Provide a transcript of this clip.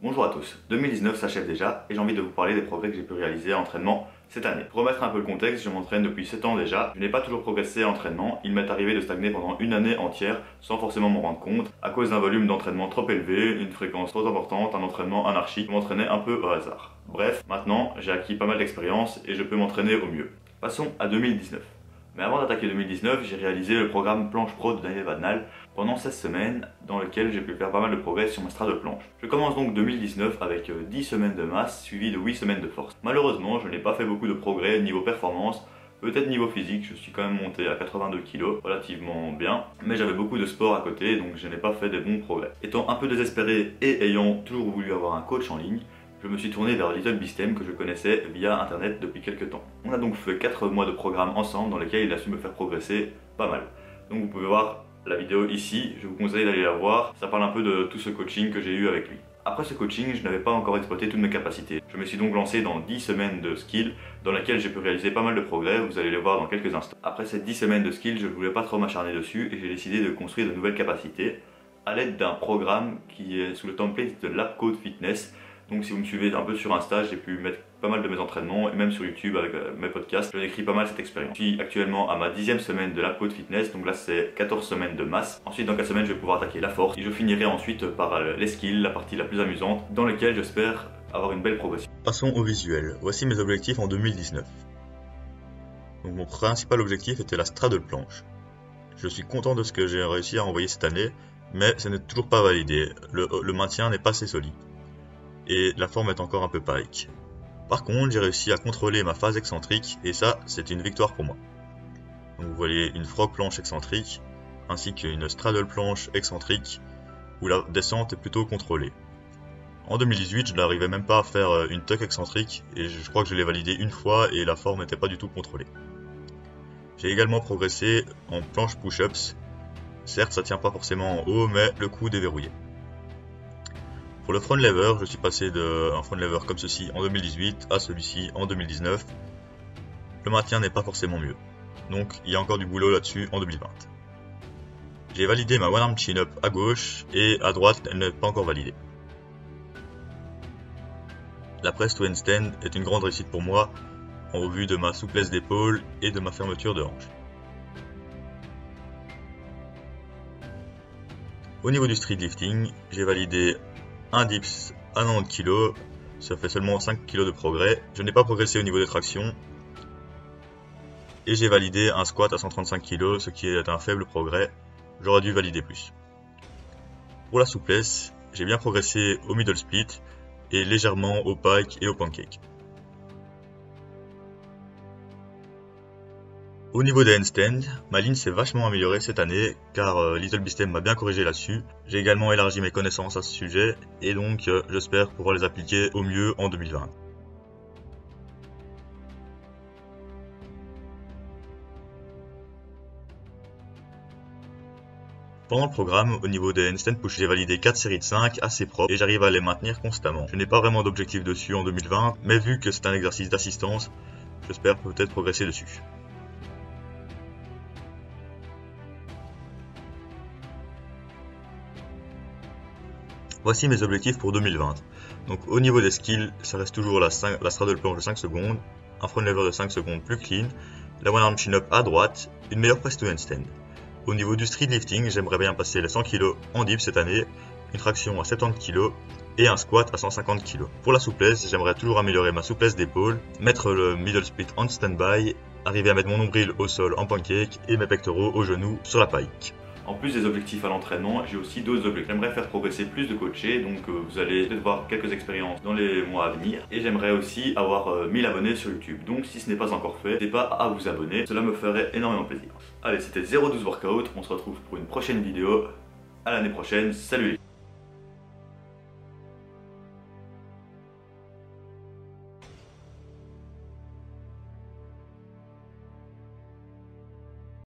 Bonjour à tous, 2019 s'achève déjà et j'ai envie de vous parler des progrès que j'ai pu réaliser à l'entraînement cette année. Pour remettre un peu le contexte, je m'entraîne depuis 7 ans déjà, je n'ai pas toujours progressé à l'entraînement, il m'est arrivé de stagner pendant une année entière sans forcément m'en rendre compte, à cause d'un volume d'entraînement trop élevé, une fréquence trop importante, un entraînement anarchique, je m'entraînais un peu au hasard. Bref, maintenant j'ai acquis pas mal d'expérience et je peux m'entraîner au mieux. Passons à 2019. Mais avant d'attaquer 2019, j'ai réalisé le programme Planche Pro de Daniel Vadnal pendant 16 semaines dans lequel j'ai pu faire pas mal de progrès sur ma straddle planche. Je commence donc 2019 avec 10 semaines de masse suivies de 8 semaines de force. Malheureusement, je n'ai pas fait beaucoup de progrès niveau performance, peut-être niveau physique, je suis quand même monté à 82 kg, relativement bien, mais j'avais beaucoup de sport à côté donc je n'ai pas fait des bons progrès. Étant un peu désespéré et ayant toujours voulu avoir un coach en ligne, je me suis tourné vers LittleBeastem que je connaissais via internet depuis quelques temps. On a donc fait 4 mois de programme ensemble dans lesquels il a su me faire progresser pas mal. Donc vous pouvez voir la vidéo ici, je vous conseille d'aller la voir, ça parle un peu de tout ce coaching que j'ai eu avec lui. Après ce coaching, je n'avais pas encore exploité toutes mes capacités. Je me suis donc lancé dans 10 semaines de skills dans lesquelles j'ai pu réaliser pas mal de progrès, vous allez les voir dans quelques instants. Après ces 10 semaines de skills, je ne voulais pas trop m'acharner dessus et j'ai décidé de construire de nouvelles capacités à l'aide d'un programme qui est sous le template de l'AppCode Fitness. Donc si vous me suivez un peu sur Insta, j'ai pu mettre pas mal de mes entraînements et même sur YouTube avec mes podcasts, je décris pas mal cette expérience. Je suis actuellement à ma 10e semaine de l'AppCode Fitness, donc là c'est 14 semaines de masse. Ensuite dans 4 semaines je vais pouvoir attaquer la force et je finirai ensuite par les skills, la partie la plus amusante, dans laquelle j'espère avoir une belle progression. Passons au visuel, voici mes objectifs en 2019. Donc mon principal objectif était la straddle planche. Je suis content de ce que j'ai réussi à envoyer cette année, mais ce n'est toujours pas validé, le maintien n'est pas assez solide. Et la forme est encore un peu pike. Par contre, j'ai réussi à contrôler ma phase excentrique et ça, c'est une victoire pour moi. Donc vous voyez une frog planche excentrique ainsi qu'une straddle planche excentrique où la descente est plutôt contrôlée. En 2018, je n'arrivais même pas à faire une tuck excentrique et je crois que je l'ai validé une fois et la forme n'était pas du tout contrôlée. J'ai également progressé en planche push-ups. Certes, ça tient pas forcément en haut, mais le coude est verrouillé. Pour le front lever, je suis passé d'un front lever comme ceci en 2018 à celui-ci en 2019. Le maintien n'est pas forcément mieux, donc il y a encore du boulot là-dessus en 2020. J'ai validé ma one arm chin up à gauche et à droite elle n'est pas encore validée. La press to handstand est une grande réussite pour moi au vu de ma souplesse d'épaule et de ma fermeture de hanche. Au niveau du street lifting, j'ai validé un dips à 90 kg, ça fait seulement 5 kg de progrès. Je n'ai pas progressé au niveau des tractions. Et j'ai validé un squat à 135 kg, ce qui est un faible progrès. J'aurais dû valider plus. Pour la souplesse, j'ai bien progressé au middle split et légèrement au pike et au pancake. Au niveau des handstands, ma ligne s'est vachement améliorée cette année car LittleBeastem m'a bien corrigé là-dessus. J'ai également élargi mes connaissances à ce sujet et donc j'espère pouvoir les appliquer au mieux en 2020. Pendant le programme, au niveau des handstand push, j'ai validé 4 séries de 5 assez propres et j'arrive à les maintenir constamment. Je n'ai pas vraiment d'objectif dessus en 2020, mais vu que c'est un exercice d'assistance, j'espère peut-être progresser dessus. Voici mes objectifs pour 2020. Donc au niveau des skills, ça reste toujours la straddle planche de 5 secondes, un front lever de 5 secondes plus clean, la one arm chin up à droite, une meilleure press to handstand. Au niveau du street lifting, j'aimerais bien passer les 100 kg en dips cette année, une traction à 70 kg et un squat à 150 kg. Pour la souplesse, j'aimerais toujours améliorer ma souplesse d'épaule, mettre le middle split en stand-by, arriver à mettre mon nombril au sol en pancake et mes pectoraux aux genoux sur la pike. En plus des objectifs à l'entraînement, j'ai aussi d'autres objectifs. J'aimerais faire progresser plus de coachés, donc vous allez peut-être voir quelques expériences dans les mois à venir. Et j'aimerais aussi avoir 1000 abonnés sur YouTube. Donc si ce n'est pas encore fait, n'hésitez pas à vous abonner, cela me ferait énormément plaisir. Allez, c'était 012 Workout, on se retrouve pour une prochaine vidéo. À l'année prochaine, salut les